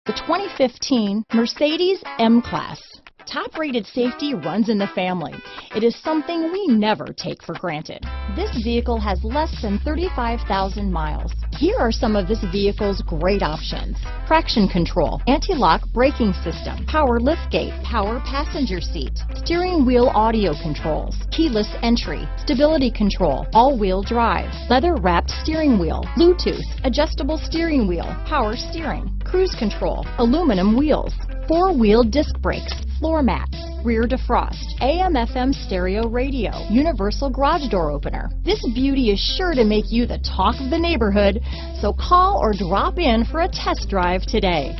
The 2015 Mercedes M-Class. Top-rated safety runs in the family. It is something we never take for granted. This vehicle has less than 35,000 miles. Here are some of this vehicle's great options: traction control, anti-lock braking system, power liftgate, power passenger seat, steering wheel audio controls, keyless entry, stability control, all-wheel drive, leather-wrapped steering wheel, Bluetooth, adjustable steering wheel, power steering, cruise control, aluminum wheels, four-wheel disc brakes, floor mats, rear defrost, AM/FM stereo radio, universal garage door opener. This beauty is sure to make you the talk of the neighborhood, so call or drop in for a test drive today.